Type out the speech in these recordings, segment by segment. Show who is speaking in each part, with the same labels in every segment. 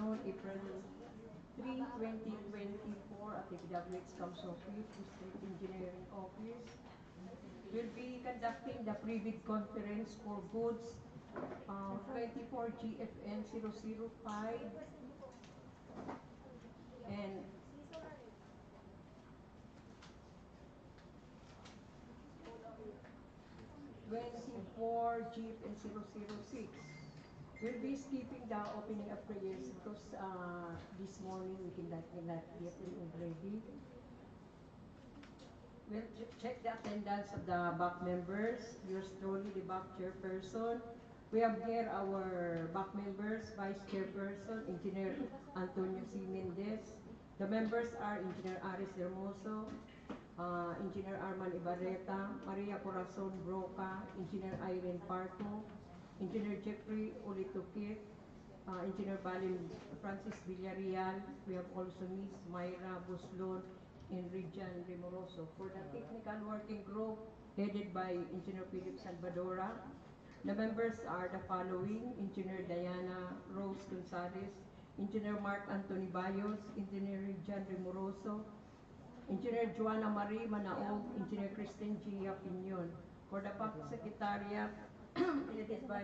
Speaker 1: noon, April 3, 2024 at DPWH Camarines Sur District Engineering Office. Will be conducting the pre-bid conference for goods 24 GFN 005 and 24 GFN 006. We'll be skipping the opening of prayers because this morning we cannot get in already. We'll check the attendance of the back members. Yours truly, the back chairperson. We have here our back members, vice chairperson, Engineer Antonio C. Mendez. The members are Engineer Aris Hermoso, Engineer Arman Ibarreta, Maria Corazon Broca, Engineer Irene Parto, Engineer Jeffrey Olitukit, Engineer Balin Francis Villarreal. We have also Ms. Myra Buslon and Region Remoroso. For the technical working group headed by Engineer Philip Salvadora, the members are the following: Engineer Diana Rose Gonzalez, Engineer Mark Anthony Bayos, Engineer Region Remoroso, Engineer Joanna Marie Manaog, Engineer Christine Gia Piñon. For the PAC Secretariat, headed by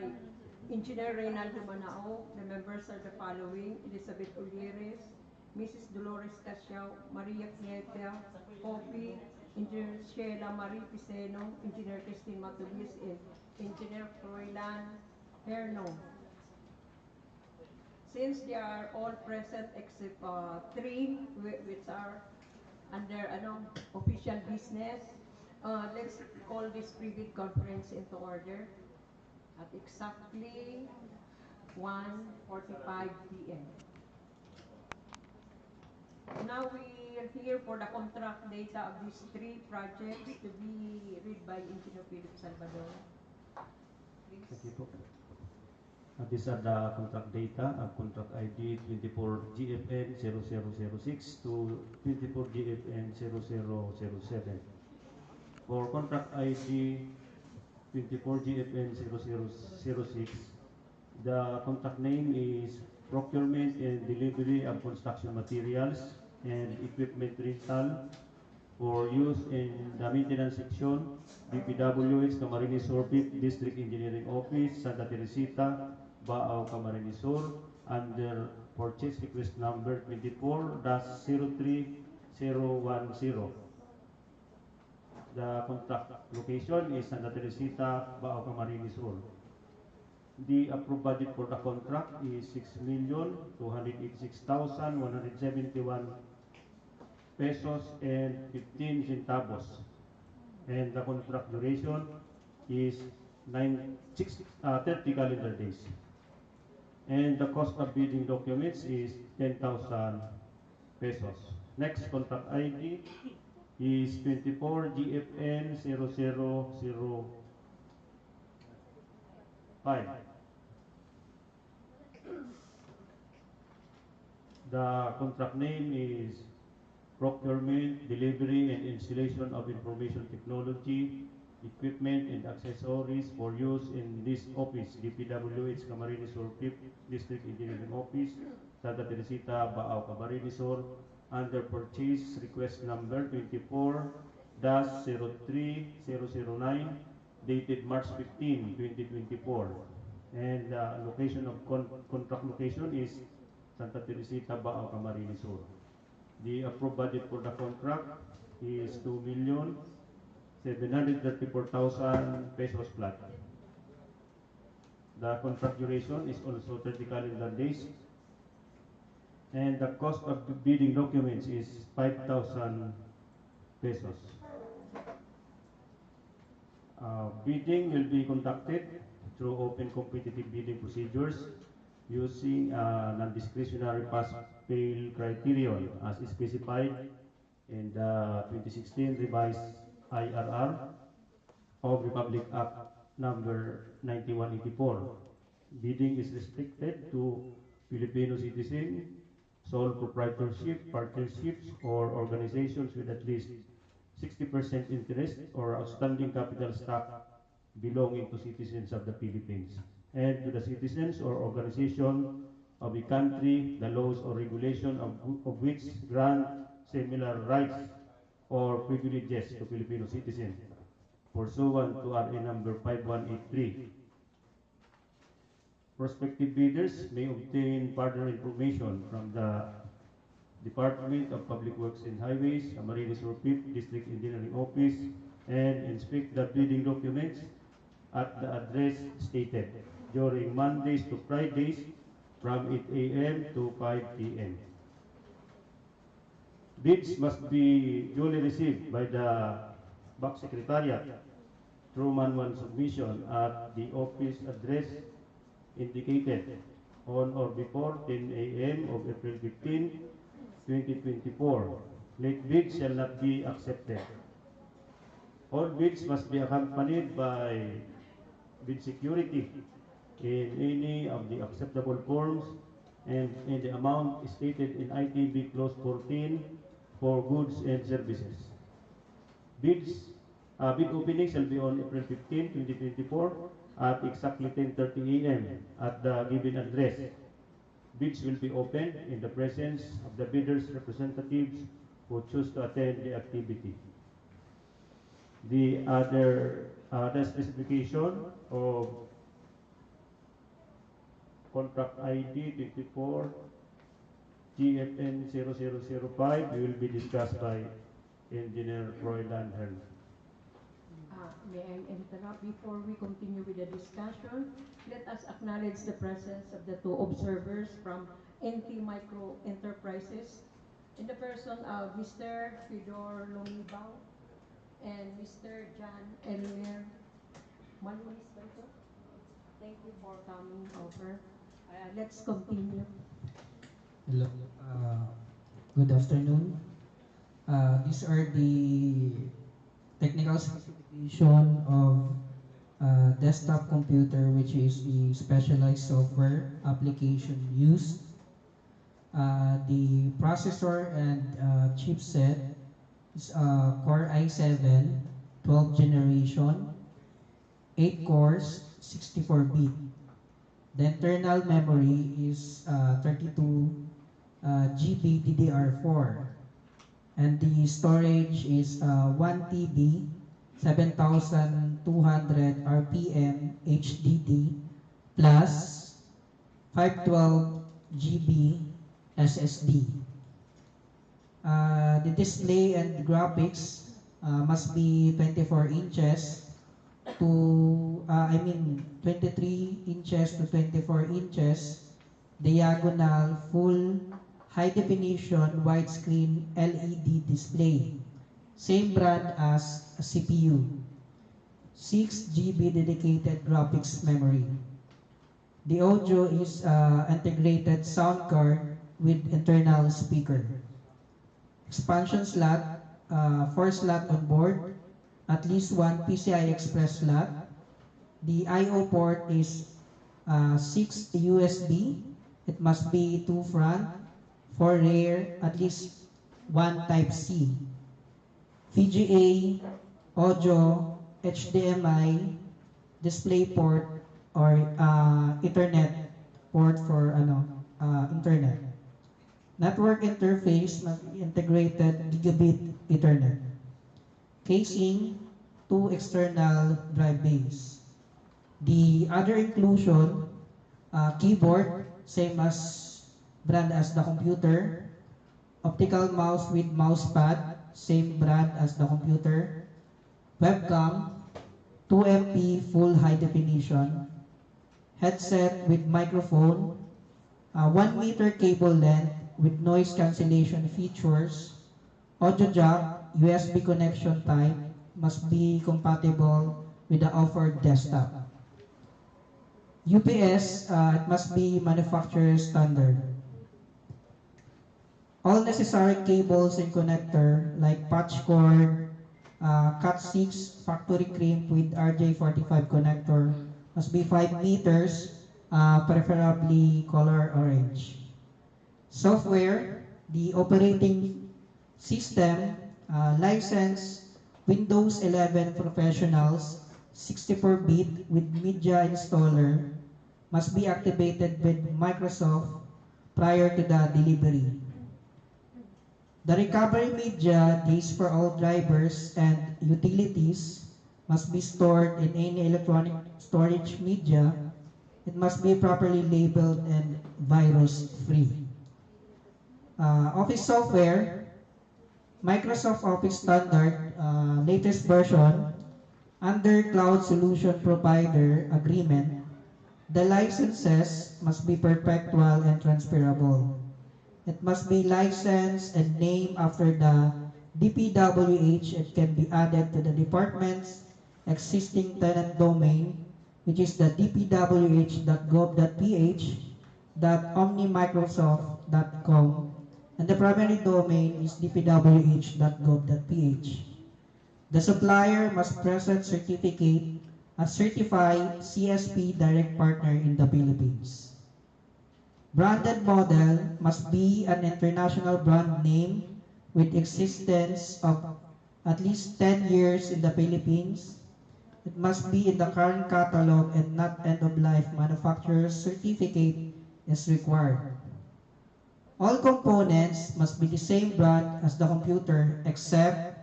Speaker 1: Engineer Reynaldo Manaog, the members are the following: Elizabeth Ulieres, Mrs. Dolores Casiao, Maria Quieta, Poppy, Engineer Sheila Marie Piceno, Engineer Christine Matulis, and Engineer Froilan Herno. Since they are all present except three, which are under official business, let's call this pre-bid conference into order at exactly 1:45 p.m. Now we are here for the contract data of these three projects to be read by Engineer Philip Salvador. Please.
Speaker 2: Thank you po. These are the contract data of contract ID 24 GFN 0006 to 24 GFN 0007. For contract ID 24 GFN 0006, the contract name is Procurement and Delivery of Construction Materials and Equipment Rental for use in the maintenance section, DPWH Camarines Sur District Engineering Office, Santa Teresita, Baao, Camarines Sur, under purchase request number 24-03010. The contract location is Santa Teresita, Baao, Camarines Sur. The approved budget for the contract is 6,286,171 pesos and 15 centavos. And the contract duration is 30 calendar days. And the cost of bidding documents is 10,000 pesos. Next contract ID is 24 GFN 0005. The contract name is Procurement, Delivery, and Installation of Information Technology, Equipment, and Accessories for use in this office, DPWH Camarines Sur District Engineering Office, Santa Teresita, Baao, Camarines Sur, under purchase request number 24-03009, dated March 15, 2024. And the location of contract location is Santa Teresita, Baao, Camarines Sur. The approved budget for the contract is 2,734,000 pesos flat. The contract duration is also 30 calendar days. And the cost of the bidding documents is 5,000 pesos. Bidding will be conducted through open competitive bidding procedures using non-discretionary pass-fail criterion as specified in the 2016 revised IRR of Republic Act number 9184. Bidding is restricted to Filipino citizens, sole proprietorship, partnerships, or organizations with at least 60% interest or outstanding capital stock belonging to citizens of the Philippines, and to the citizens or organization of a country, the laws or regulation of which grant similar rights or privileges to Filipino citizens, pursuant to RA number 5183. Prospective bidders may obtain further information from the Department of Public Works and Highways, Camarines Sur 5th District Engineering Office, and inspect the bidding documents at the address stated during Mondays to Fridays from 8 a.m. to 5 p.m. Bids must be duly received by the Back Secretariat through manual submission at the office address indicated on or before 10 a.m. of April 15, 2024. Late bids shall not be accepted. All bids must be accompanied by bid security in any of the acceptable forms and in the amount stated in ITB Clause 14 for goods and services. Bid opening shall be on April 15, 2024 at exactly 10:30 a.m. at the given address. Bids will be opened in the presence of the bidders' representatives who choose to attend the activity. The other specification of contract ID 24 GFN 0005 will be discussed by Engineer Royland Hearn.
Speaker 1: May I interrupt before we continue with the discussion? Let us acknowledge the presence of the two observers from NT Micro Enterprises in the person of Mr. Fedor Lumibao and Mr. John Elmer Malunis. Thank you for coming over. Let's continue.
Speaker 3: Hello. Good afternoon. These are the technical specification of desktop computer, which is the specialized software application used. The processor and chipset is Core i7 12th generation, 8 cores, 64-bit. The internal memory is 32 GB DDR4. And the storage is 1 TB, 7200 RPM HDD plus 512 GB SSD. The display and graphics must be 24 inches to 23 inches to 24 inches, diagonal, full high definition widescreen LED display. Same brand as a CPU. 6 GB dedicated graphics memory. The audio is integrated sound card with internal speaker. Expansion slot, 4 slot on board, at least 1 PCI Express slot. The I/O port is 6 USB. It must be 2 front, 4 rear, at least 1 Type-C. VGA, audio, HDMI, display port, or Ethernet port for internet. Network interface must be integrated gigabit Ethernet. Casing, 2 external drive bays. The other inclusion, keyboard, same as brand as the computer. Optical mouse with mouse pad, same brand as the computer. Webcam, 2MP full high definition. Headset with microphone, 1 meter cable length with noise cancellation features. Audio jack, USB connection type, must be compatible with the offered desktop. UPS, it must be manufacturer standard. All necessary cables and connector like patch cord, Cat6 factory crimp with RJ45 connector must be 5 meters, preferably color orange. Software, the operating system, license Windows 11 Professionals, 64-bit with media installer, must be activated with Microsoft prior to the delivery. The recovery media used for all drivers and utilities must be stored in any electronic storage media. It must be properly labeled and virus-free. Office software, Microsoft Office Standard, latest version, under Cloud Solution Provider Agreement, the licenses must be perpetual and transferable. It must be licensed and named after the DPWH and can be added to the department's existing tenant domain, which is the dpwh.gov.ph, .omnimicrosoft.com, and the primary domain is dpwh.gov.ph. The supplier must present certificate as certified CSP direct partner in the Philippines. Branded model must be an international brand name with existence of at least 10 years in the Philippines. It must be in the current catalog and not end-of-life manufacturer's certificate is required. All components must be the same brand as the computer except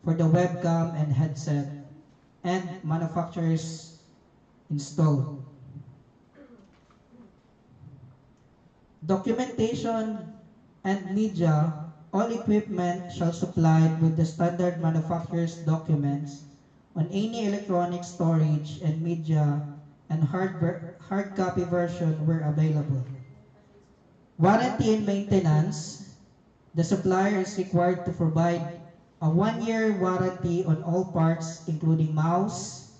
Speaker 3: for the webcam and headset and manufacturers installed. Documentation and media, all equipment shall supplied with the standard manufacturer's documents on any electronic storage and media and hard copy version where available. Warranty and maintenance, the supplier is required to provide a 1-year warranty on all parts including mouse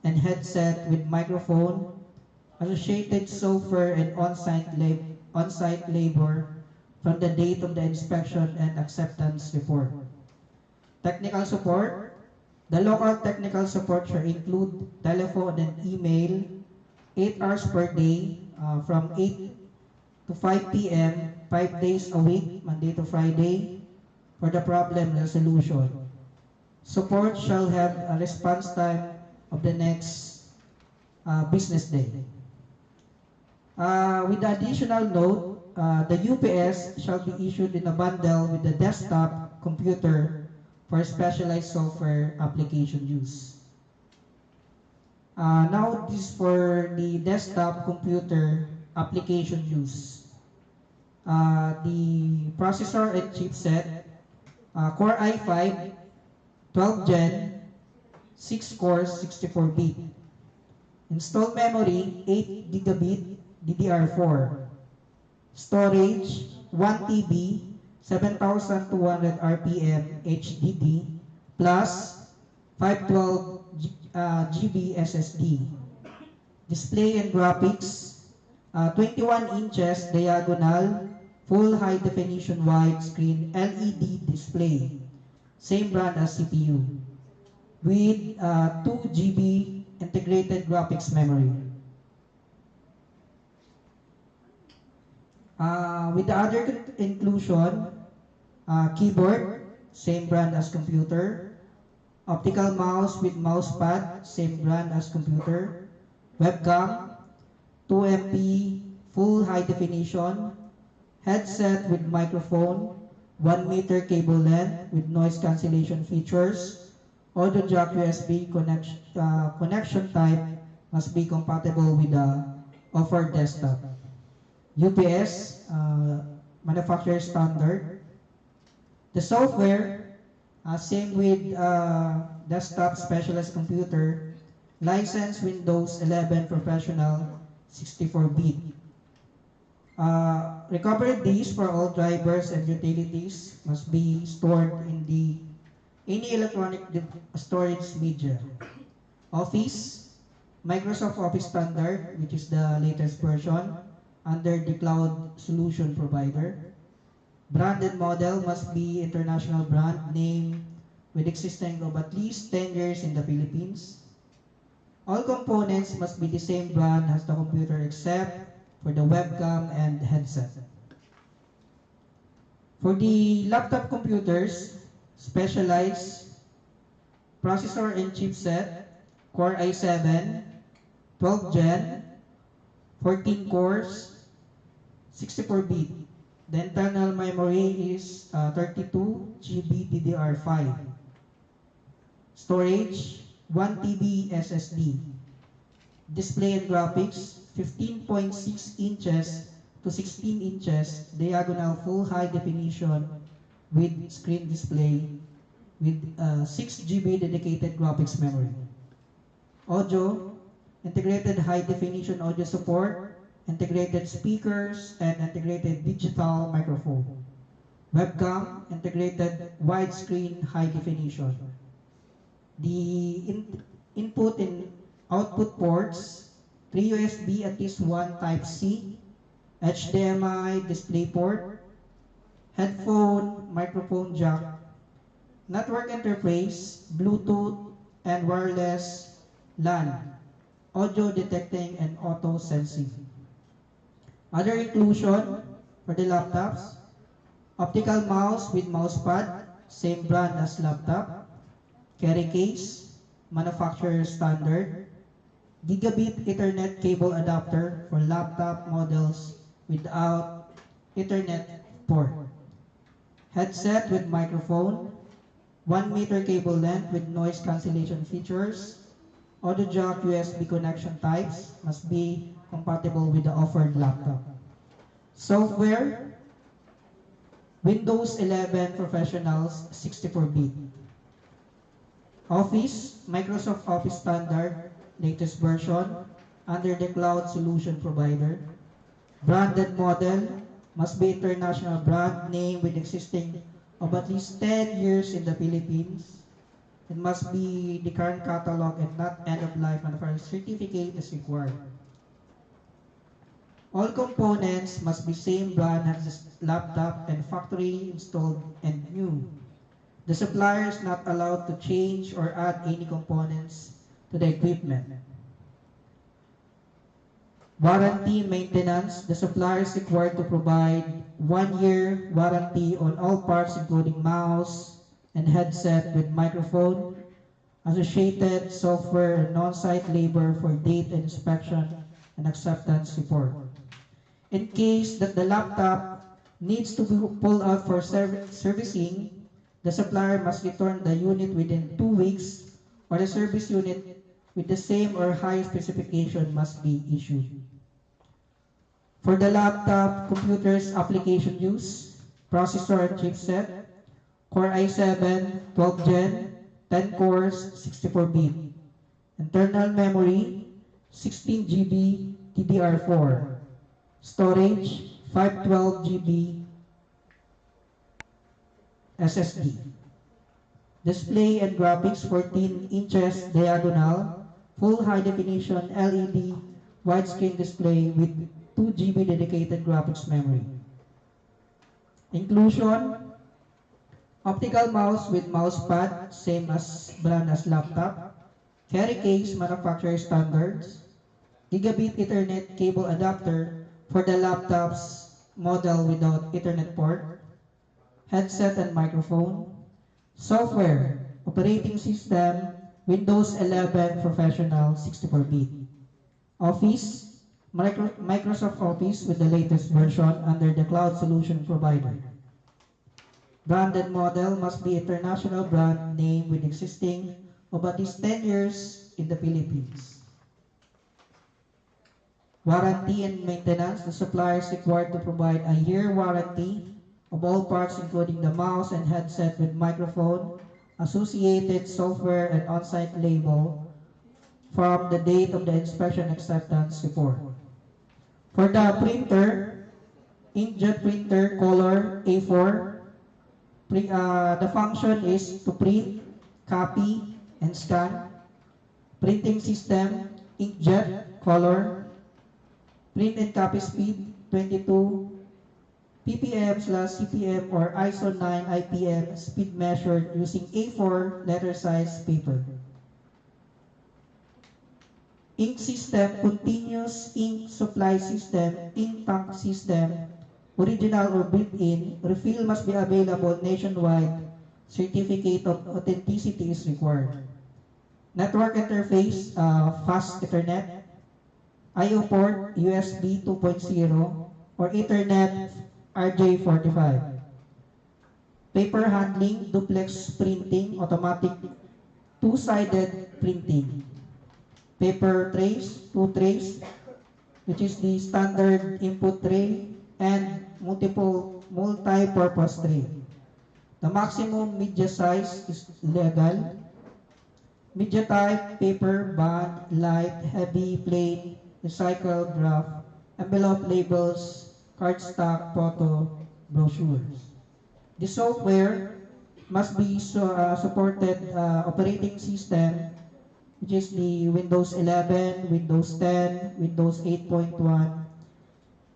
Speaker 3: and headset with microphone, associated software and on-site labor from the date of the inspection and acceptance report. Technical support. The local technical support shall include telephone and email 8 hours per day from 8 to 5 p.m., 5 days a week, Monday to Friday, for the problem resolution. Support shall have a response time of the next business day. With the additional note, the UPS shall be issued in a bundle with the desktop computer for specialized software application use. Now this is for the desktop computer application use. The processor and chipset, Core i5, 12 Gen, 6 cores, 64-bit. Installed memory, 8 gigabit, DDR4. Storage, 1 TB, 7,200 RPM HDD, plus 512 GB SSD. Display and graphics, 21 inches diagonal, full high definition widescreen LED display. Same brand as CPU. With 2 GB integrated graphics memory. With the other inclusion, keyboard, same brand as computer. Optical mouse with mouse pad, same brand as computer. Webcam, 2MP, full high definition. Headset with microphone, 1 meter cable length with noise cancellation features. Audio jack USB connection type must be compatible with the offered desktop. UPS, manufacturer standard. The software, same with desktop specialized computer, license Windows 11 Professional 64-bit. Recovered disk for all drivers and utilities must be stored in any electronic storage media. Office, Microsoft Office Standard, which is the latest version, under the Cloud Solution Provider. Branded model must be international brand name with existing of at least 10 years in the Philippines. All components must be the same brand as the computer except for the webcam and headset. For the laptop computers, specialized processor and chipset, Core i7, 12 Gen, 14 cores, 64-bit. The internal memory is 32 GB DDR5. Storage 1 TB SSD. Display and graphics 15.6 inches to 16 inches diagonal full high definition with screen display with 6 GB dedicated graphics memory. Audio, integrated high definition audio support, integrated speakers, and integrated digital microphone. Webcam, integrated widescreen high definition. The input and output ports, 3 USB at least 1 Type-C, HDMI display port, headphone, microphone jack, network interface, Bluetooth, and wireless LAN, audio detecting and auto sensing. Other inclusion for the laptops, optical mouse with mousepad, same brand as laptop, carry case, manufacturer standard, gigabit Ethernet cable adapter for laptop models without Ethernet port, headset with microphone, 1 meter cable length with noise cancellation features, audio jack USB connection types must be compatible with the offered laptop. Software, Windows 11 Professionals 64-bit. Office, Microsoft Office Standard, latest version, under the cloud solution provider. Branded model, must be international brand name with existing of at least 10 years in the Philippines. It must be the current catalog and not end-of-life manufacturer certificate is required. All components must be same brand as this laptop and factory installed and new. The supplier is not allowed to change or add any components to the equipment. Warranty maintenance, the supplier is required to provide 1 year warranty on all parts including mouse and headset with microphone, associated software and on-site labor for date and inspection and acceptance support. In case that the laptop needs to be pulled out for servicing, the supplier must return the unit within 2 weeks or the service unit with the same or higher specification must be issued. For the laptop computer's application use, processor and chipset, Core i7, 12 Gen, 10 cores, 64-bit. Internal memory, 16 GB DDR4. Storage, 512 GB SSD. Display and graphics, 14 inches diagonal, full high definition LED widescreen display with 2 GB dedicated graphics memory. Inclusion, optical mouse with mousepad, same as brand as laptop, carry case manufacturer standards, gigabit Ethernet cable adapter for the laptop's model without Ethernet port, headset and microphone, software, operating system, Windows 11 Professional 64-bit, Office, Microsoft Office with the latest version under the cloud solution provider. Branded model must be international brand name with existing of at least 10 years in the Philippines. Warranty and maintenance, the supplier is required to provide a year warranty of all parts including the mouse and headset with microphone, associated software and on-site label from the date of the inspection acceptance report. For the printer, inkjet printer color A4, the function is to print, copy, and scan. Printing system, inkjet color, print and copy speed 22 ppm/cpm or ISO 9 IPM, speed measured using A4 letter size paper. Ink system, continuous ink supply system, ink tank system, original or built-in, refill must be available nationwide, certificate of authenticity is required. Network interface, fast Ethernet, I/O port, USB 2.0, or Ethernet RJ45. Paper handling, duplex printing, automatic two-sided printing. Paper trays, two trays, which is the standard input tray, and multiple multi-purpose tray. The maximum media size is legal. Media type, paper, bond, light, heavy, plain, recycled, graph, envelope labels, cardstock, photo, brochures. The software must be supported operating system, which is the Windows 11, Windows 10, Windows 8.1,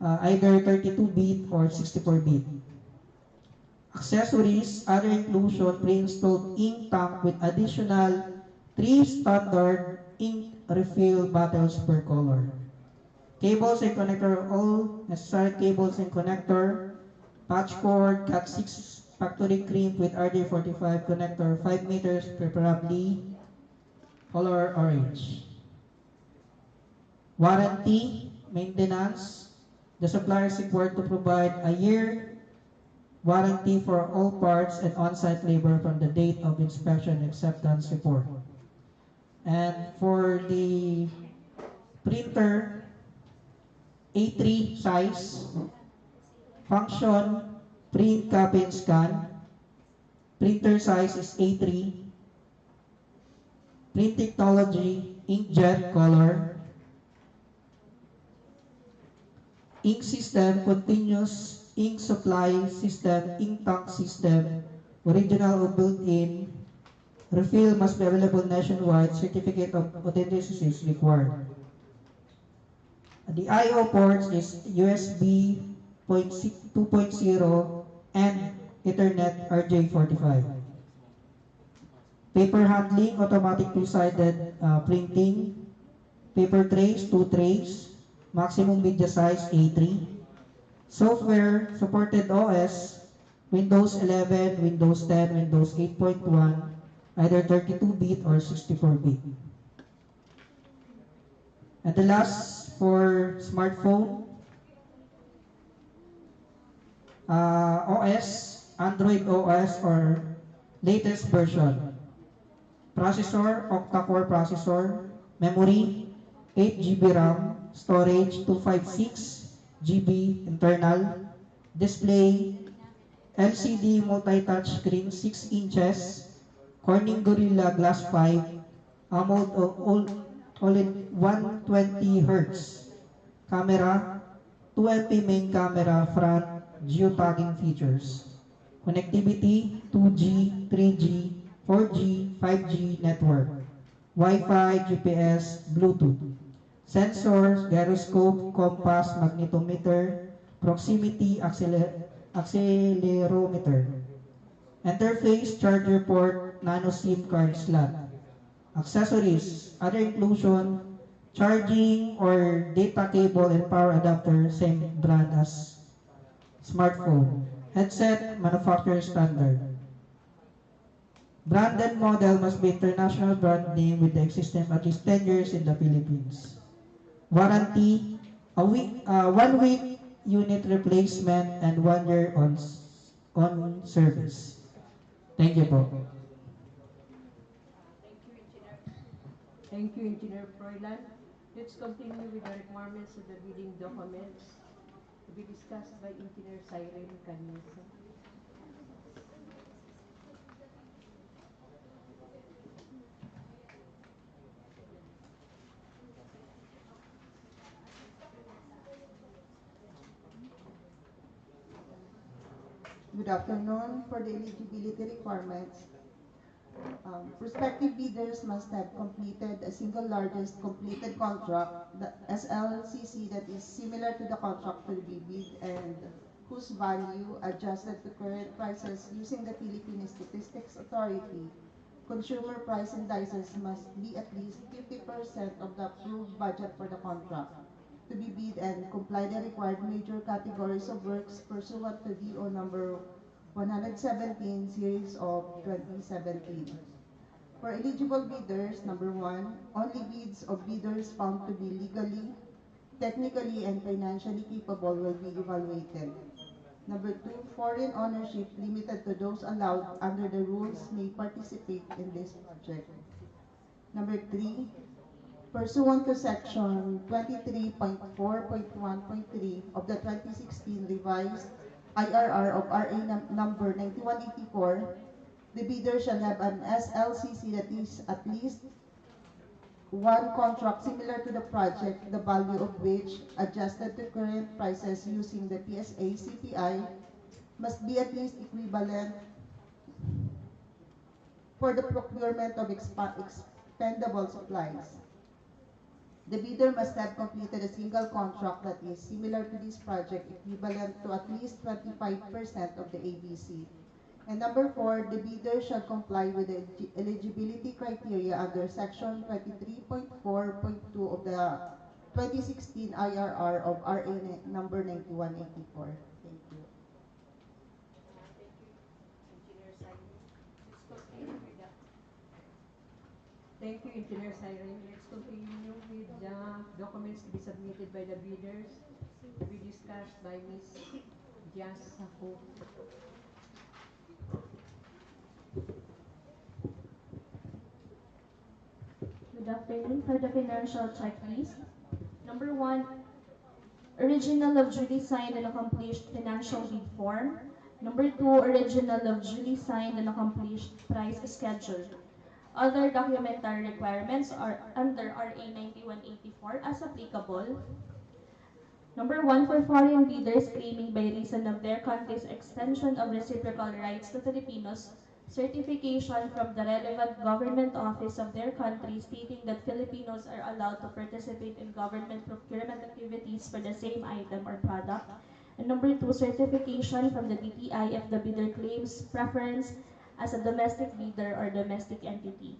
Speaker 3: either 32-bit or 64-bit. Accessories, other inclusion, pre-installed ink tank with additional 3 standard ink refill bottles per color. Cables and connector, all necessary cables and connector, patch cord, Cat6 factory crimp with RJ45 connector, 5 meters, preferably color orange. Warranty, maintenance, the supplier is required to provide a year warranty for all parts and on-site labor from the date of inspection acceptance report. And for the printer, A3 size, function, print, copy, and scan. Printer size is A3. Print technology, inkjet color. Ink system, continuous ink supply system, ink tank system, original or built-in. Refill must be available nationwide. Certificate of authenticity is required. The I/O ports is USB 2.0 and Ethernet RJ45. Paper handling, automatic two-sided printing. Paper trays, 2 trays. Maximum media size A3. Software, supported OS, Windows 11, Windows 10, Windows 8.1, either 32-bit or 64-bit. And the last for smartphone, OS, Android OS or latest version. Processor, octa-core processor. Memory, 8 GB RAM. Storage, 256 GB internal. Display, LCD multi-touch screen, 6 inches. Corning Gorilla Glass 5. AMOLED OLED 120 Hz. Camera, 2MP main camera, front, geotagging features. Connectivity, 2G, 3G, 4G, 5G network. Wi-Fi, GPS, Bluetooth. Sensors, gyroscope, compass, magnetometer, proximity, accelerometer. Interface, charger port, nano SIM card slot. Accessories, other inclusion, charging or data cable and power adapter, same brand as smartphone. Headset, manufacturer standard. Branded model must be international brand name with the existence at least 10 years in the Philippines. Warranty, 1 week unit replacement and 1 year on service. Thank you po.
Speaker 1: Thank you, Engineer Froilan. Let's continue with the requirements of the bidding documents to be discussed by Engineer Siren Canisa.
Speaker 4: Good afternoon. For the eligibility requirements, prospective bidders must have completed a single largest completed contract, the SLCC, that is similar to the contract to be bid and whose value adjusted to current prices using the Philippine Statistics Authority. Consumer price indices must be at least 50% of the approved budget for the contract to be bid and comply the required major categories of works pursuant to DEO number 117 series of 2017. For eligible bidders, number 1, only bids of bidders found to be legally technically and financially capable will be evaluated. Number 2, foreign ownership limited to those allowed under the rules may participate in this project. Number 3, pursuant to section 23.4.1.3 of the 2016 revised IRR of RA number 9184, the bidder shall have an SLCC that is at least one contract similar to the project, the value of which, adjusted to current prices using the PSA CPI, must be at least equivalent for the procurement of expendable supplies. The bidder must have completed a single contract that is similar to this project, equivalent to at least 25% of the ABC. And number 4, the bidder shall comply with the eligibility criteria under section 23.4.2 of the 2016 IRR of RA number 9184. Thank you.
Speaker 1: Thank you, Engineer Siren. Let's continue with the documents to be submitted by the bidders to be discussed by Ms. Jas Sako.
Speaker 5: Good afternoon. For the financial checklist, number 1, original of duly signed and accomplished financial bid form. Number 2, original of duly signed and accomplished price schedule. Other documentary requirements are under RA 9184 as applicable. Number 1, for foreign bidders claiming by reason of their country's extension of reciprocal rights to Filipinos, certification from the relevant government office of their country stating that Filipinos are allowed to participate in government procurement activities for the same item or product. And number 2, certification from the DTI if the bidder claims preference as a domestic bidder or domestic entity.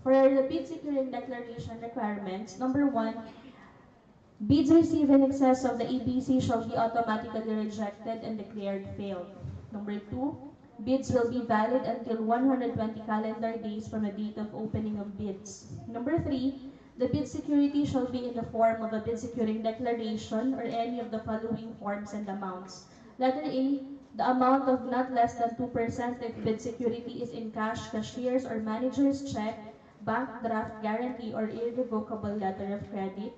Speaker 5: For the bid securing declaration requirements, number 1, bids received in excess of the ABC shall be automatically rejected and declared failed. Number 2, bids will be valid until 120 calendar days from the date of opening of bids. Number 3, the bid security shall be in the form of a bid securing declaration or any of the following forms and amounts. Letter A, the amount of not less than 2% if bid security is in cash, cashier's or manager's check, bank draft guarantee, or irrevocable letter of credit.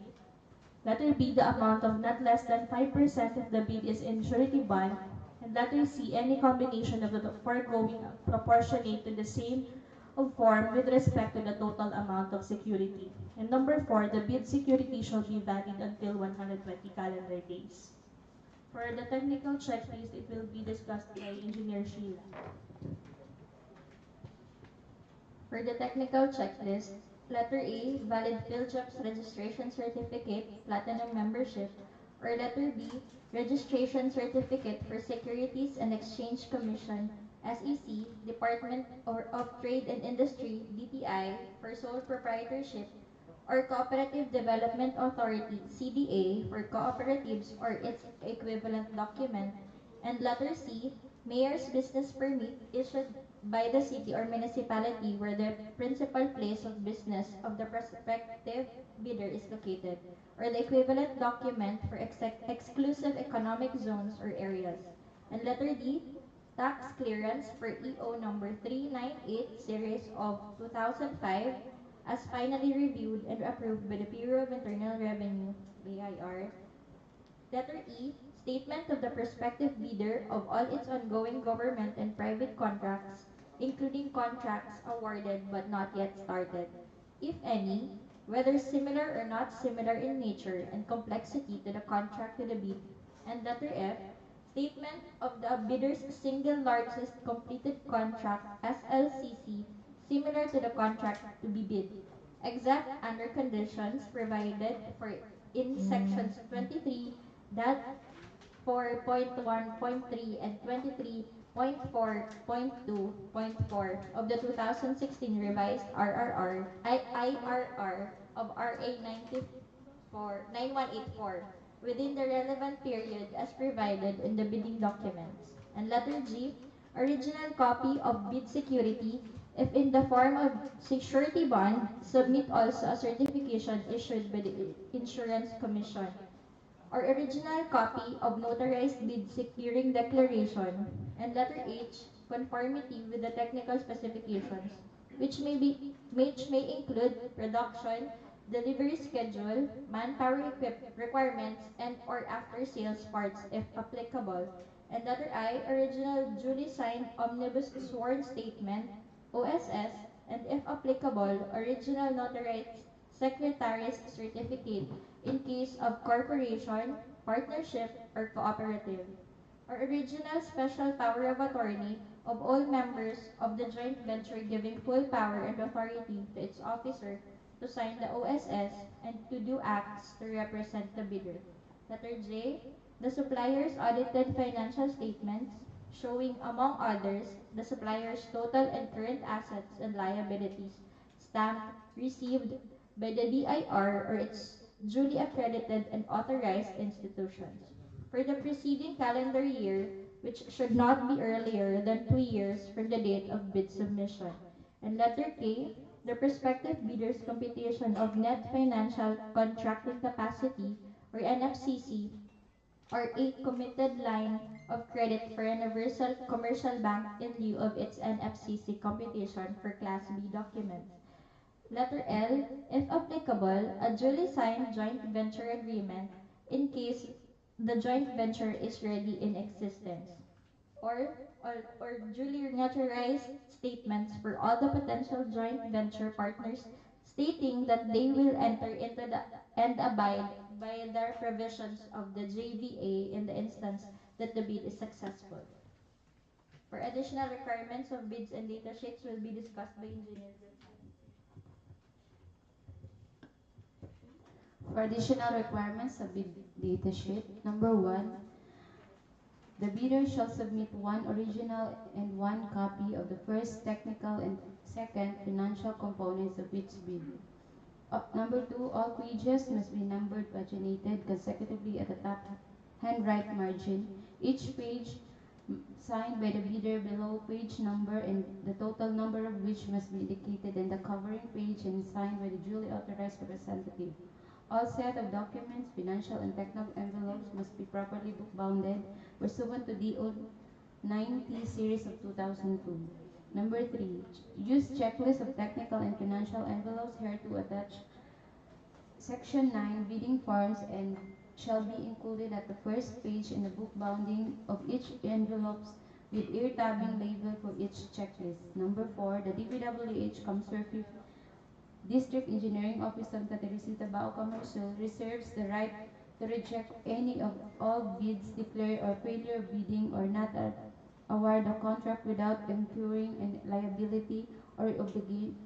Speaker 5: Letter B, the amount of not less than 5% if the bid is in surety bond. And letter C, any combination of the foregoing proportionate to the same of form with respect to the total amount of security. And number 4, the bid security shall be valid until 120 calendar days. For the technical checklist, it will be discussed by Engineer Sheila.
Speaker 6: For the technical checklist, letter A, valid PhilJobs registration certificate, platinum membership, or letter B, registration certificate for Securities and Exchange Commission, SEC, Department of Trade and Industry, DTI, for sole proprietorship, or Cooperative Development Authority, CDA, for cooperatives or its equivalent document, and letter C, Mayor's Business Permit issued by the city or municipality where the principal place of business of the prospective bidder is located, or the equivalent document for exclusive economic zones or areas. And letter D, tax clearance for EO number 398 series of 2005 as finally reviewed and approved by the Bureau of Internal Revenue, BIR. Letter E, statement of the prospective bidder of all its ongoing government and private contracts, including contracts awarded but not yet started, if any, whether similar or not similar in nature and complexity to the contract to the bid. And letter F, statement of the bidder's single largest completed contract, SLCC, similar to the contract to be bid, except under conditions provided for in sections 23.4.1.3 and 23.4.2.4 of the 2016 revised IRR of RA 9184 within the relevant period as provided in the bidding documents. And letter G, original copy of bid security If in the form of security bond, submit also a certification issued by the Insurance Commission or original copy of notarized bid securing declaration, and letter H, conformity with the technical specifications, which may include production, delivery schedule, manpower requirements, and or after sales parts if applicable. And letter I, original duly signed omnibus sworn statement, OSS, and if applicable, original notarized secretary's certificate in case of corporation, partnership, or cooperative, or original special power of attorney of all members of the joint venture giving full power and authority to its officer to sign the OSS and to do acts to represent the bidder. Letter J, the supplier's audited financial statements showing, among others, the supplier's total and current assets and liabilities, stamped, received by the DIR or its duly accredited and authorized institutions. For the preceding calendar year, which should not be earlier than 2 years from the date of bid submission. And letter K, the prospective bidder's computation of net financial contracting capacity or NFCC or a committed line of credit for a universal commercial bank in lieu of its NFCC computation for Class B documents. Letter L, if applicable, a duly signed joint venture agreement in case the joint venture is already in existence, or, or duly notarized statements for all the potential joint venture partners stating that they will enter into the and abide by the provisions of the JVA in the instance that the bid is successful. For additional requirements of bids and data sheets will be discussed by engineers.
Speaker 7: For additional requirements of bid data sheet, number 1, the bidder shall submit one original and one copy of the first technical and second financial components of each bid. Number 2, all pages must be numbered paginated consecutively at the top hand right margin. Each page signed by the bidder below page number and the total number of which must be indicated in the covering page and signed by the duly authorized representative. All set of documents, financial and technical envelopes must be properly book-bounded pursuant to DEO 90 series of 2002. Number 3, use checklist of technical and financial envelopes hereto attached. Section 9, bidding forms and shall be included at the first page in the book bounding of each envelopes with ear tabbing label for each checklist. Number 4, the DPWH Camarines Sur District Engineering Office of Camarines Sur reserves the right to reject any of all bids declared or failure of bidding or not award the contract without incurring any liability or obligation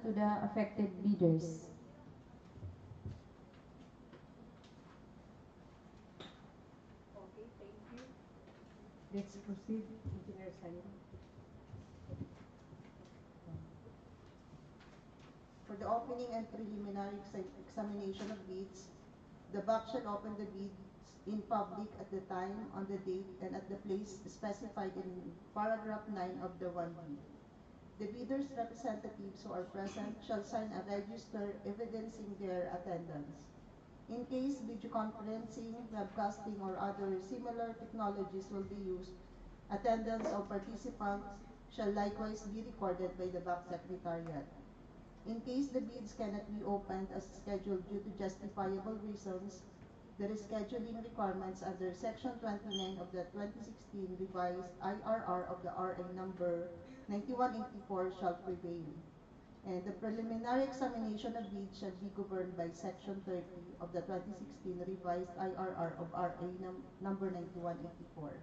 Speaker 7: to the affected bidders.
Speaker 1: Okay, thank you. Let's proceed, Engineer Salim.
Speaker 4: For the opening and preliminary examination of bids, the BAC shall open the bids in public at the time, on the date, and at the place specified in paragraph 9 of the 1 bid. The bidders' representatives who are present shall sign a register evidencing their attendance. In case video conferencing, webcasting, or other similar technologies will be used, attendance of participants shall likewise be recorded by the BAC Secretariat. In case the bids cannot be opened as scheduled due to justifiable reasons, the rescheduling requirements under Section 29 of the 2016 revised IRR of the RA number 9184 shall prevail, and the preliminary examination of bids shall be governed by Section 30 of the 2016 revised IRR of RA number 9184.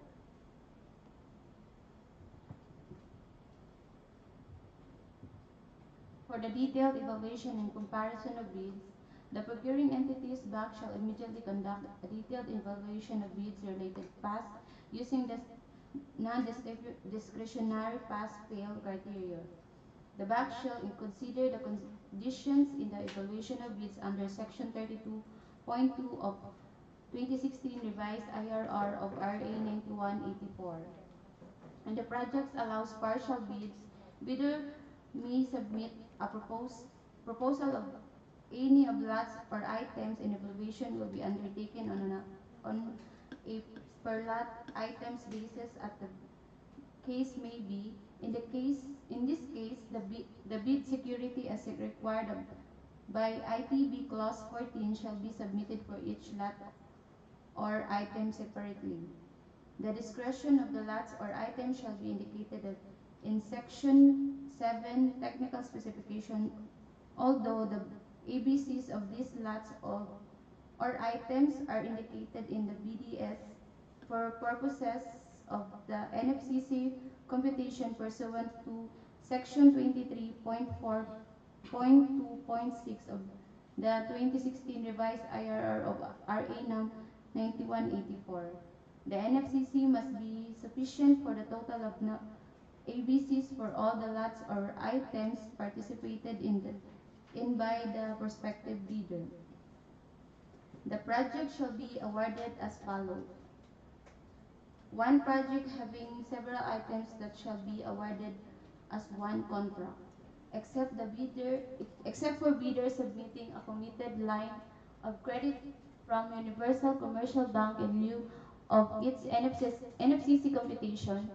Speaker 7: For the detailed evaluation and comparison of bids, the procuring entity's BAC shall immediately conduct a detailed evaluation of bids related past using the non-discretionary pass-fail criteria. The BAC shall consider the conditions in the evaluation of bids under Section 32.2 of 2016 revised IRR of RA 9184. And the project allows partial bids Bidder may submit a proposal of any of lots or items, and evaluation will be undertaken on a per lot items basis at the case may be. In this case, the bid security as required by ITB Clause 14 shall be submitted for each lot or item separately. The description of the lots or items shall be indicated in Section 7 Technical Specification, although the ABCs of these lots or items are indicated in the BDS for purposes of the NFCC computation pursuant to Section 23.4.2.6 of the 2016 revised IRR of RA 9184. The NFCC must be sufficient for the total of ABCs for all the lots or items participated in by the prospective bidder. The project shall be awarded as follows. One project having several items that shall be awarded as one contract, except for bidder submitting a committed line of credit from Universal Commercial Bank in lieu of its NFCC computation.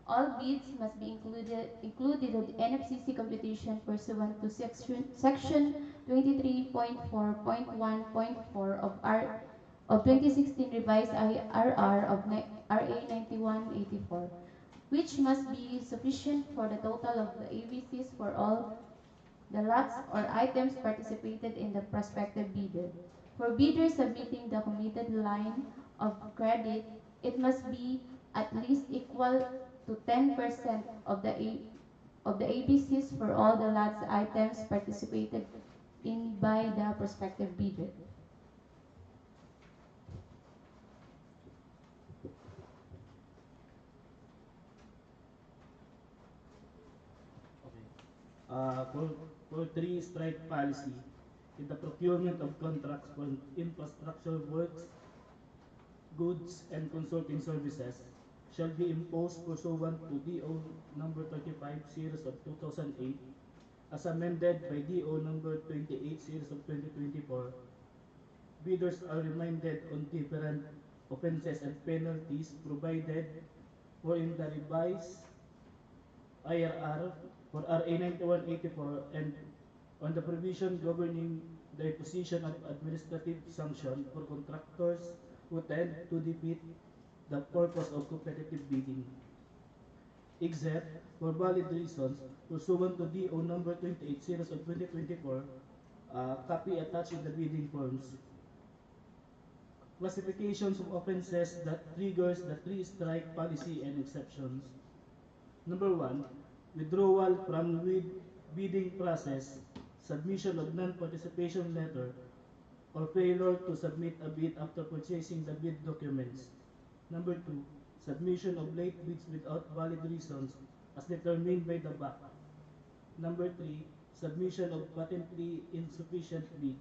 Speaker 7: All bids must be included in NFCC computation pursuant to Section 23.4.1.4 of 2016 revised IRR of RA 9184, which must be sufficient for the total of the ABCs for all the lots or items participated in the prospective bidder. For bidders submitting the committed line of credit, it must be at least equal to 10% of the ABCs for all the lots items participated in by the prospective bidder.
Speaker 2: For 3 strike policy, in the procurement of contracts for infrastructure works, goods, and consulting services shall be imposed pursuant to DO number 35 series of 2008 as amended by DO number 28 series of 2024. Bidders are reminded on different offenses and penalties provided for in the revised IRR for RA 9184 and on the provision governing the imposition of administrative sanction for contractors who tend to defeat the purpose of competitive bidding, except for valid reasons pursuant to DO number 28 series of 2024, copy attached in the bidding forms. Classifications of offenses that triggers the 3-strike policy and exceptions. Number 1, withdrawal from bidding process, submission of non-participation letter, or failure to submit a bid after purchasing the bid documents. Number 2, submission of late bids without valid reasons as determined by the BAC. Number 3, submission of patently insufficient bid.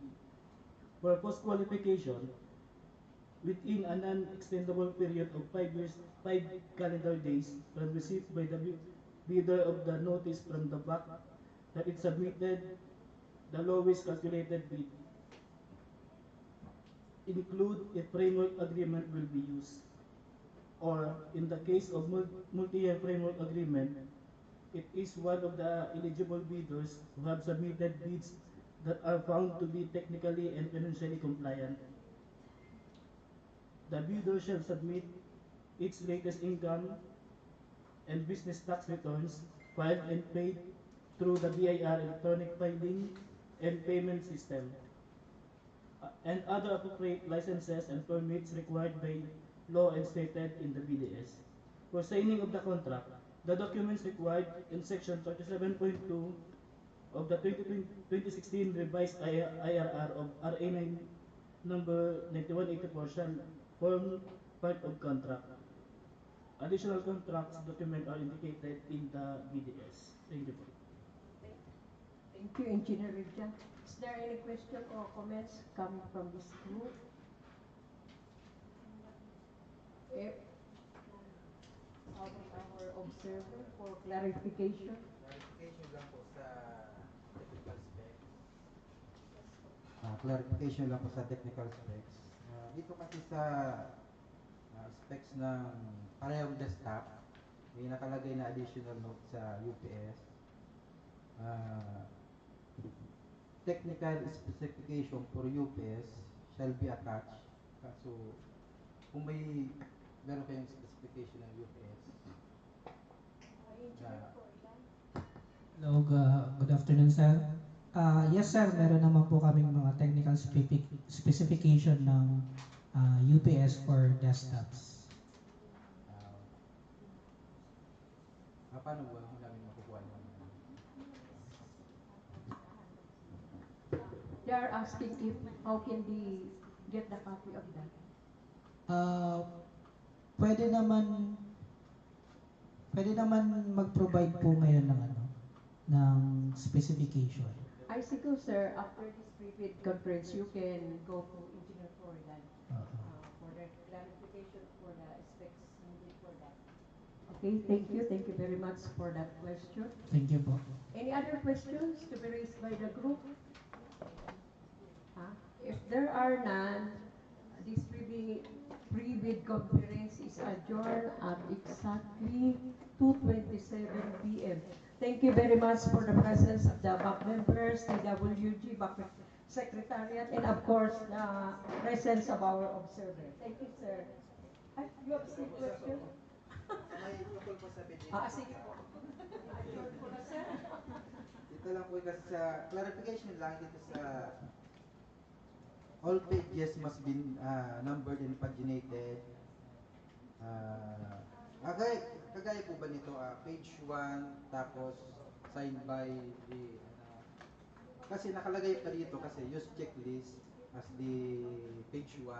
Speaker 2: For post-qualification, within a non-extendable period of 5 calendar days from receipt by the bidder of the notice from the BAC that it submitted the lowest calculated bid, include a framework agreement will be used. Or, in the case of multi-year framework agreement, it is one of the eligible bidders who have submitted bids that are found to be technically and financially compliant. The bidder shall submit its latest income and business tax returns filed and paid through the BIR electronic filing and payment system, and other appropriate licenses and permits required by law and stated in the BDS. For signing of the contract, the documents required in Section 37.2 of the 2016 revised IRR of RA number 9184 shall form part of contract. Additional contracts document are indicated in the BDS. Thank you.
Speaker 1: Thank you, Engineer Ridja. Is there any question or comments coming from this group? Okay. Our observer for clarification.
Speaker 8: clarification lang po sa technical specs. Clarification lang po sa technical specs. Dito kasi sa specs ng parehong desktop, may nakalagay na additional note sa UPS. Uh, Technical specification for UPS shall be attached. So, kung meron kayong specification ng UPS,
Speaker 3: Hello, good afternoon, sir. Yes, sir, meron naman po kaming mga technical specification ng UPS for desktops.
Speaker 8: paano ba namin makukuha yun?
Speaker 1: They are asking if how can we get the copy of that.
Speaker 3: Pwede naman mag-provide po ngayon ng specification.
Speaker 1: I see, sir, after this prepaid conference, you can go to Engineer Floridan for the clarification for the specs needed for that. Okay, thank you. Thank you very much for that question.
Speaker 3: Thank you po.
Speaker 1: Any other questions to be raised by the group? If there are none, this pre-bid conference is adjourned at exactly 2:27 p.m. Thank you very much for the presence of the BAC members, the WG BAC Secretariat, and of course, the presence of our observer. Thank you, sir. You have still question?
Speaker 8: May tukol po sa PG.
Speaker 1: Sige po. Adjourn po na, sir.
Speaker 8: Dito lang po kasi sa clarification lang dito sa all pages must be numbered and paginated. Kagaya po ba nito, page 1, tapos signed by the, kasi nakalagay pa dito kasi use checklist as the page 1,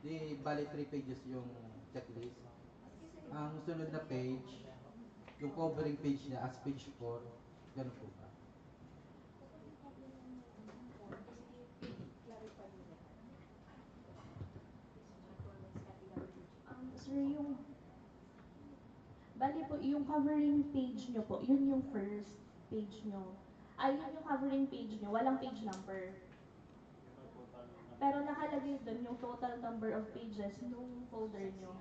Speaker 8: di bali 3 pages yung checklist. Ang sunod na page, yung covering page niya as page 4, ganun po ba?
Speaker 5: Sir, bali po, yung covering page nyo po, yun yung first page nyo. Yun yung covering page nyo, walang page number. Pero nakalagay doon yung total number of pages nung folder nyo.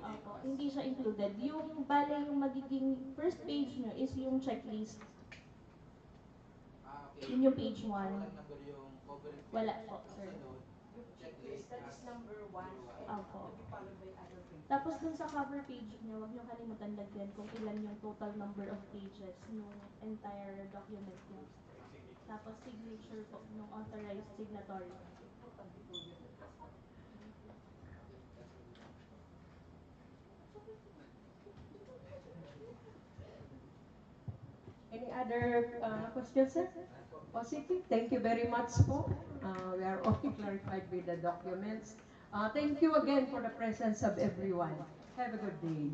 Speaker 5: Opo, hindi siya included. Yung bali, yung magiging first page nyo is yung checklist.
Speaker 8: Okay.
Speaker 5: Yun yung page 1.
Speaker 8: Number yung covering page.
Speaker 5: Wala po, sir.
Speaker 8: Checklist.
Speaker 1: That is number 1.
Speaker 5: Opo.
Speaker 1: Followed by other pages.
Speaker 5: Tapos dun sa cover page niya, huwag niyo kalimutan lagyan kung ilan yung total number of pages ng entire document niya. Tapos signature po ng authorized signatory.
Speaker 1: Any other questions, sir? Positive. Thank you very much po. We are all clarified with the documents. Thank you again for the presence of everyone. Have a good day.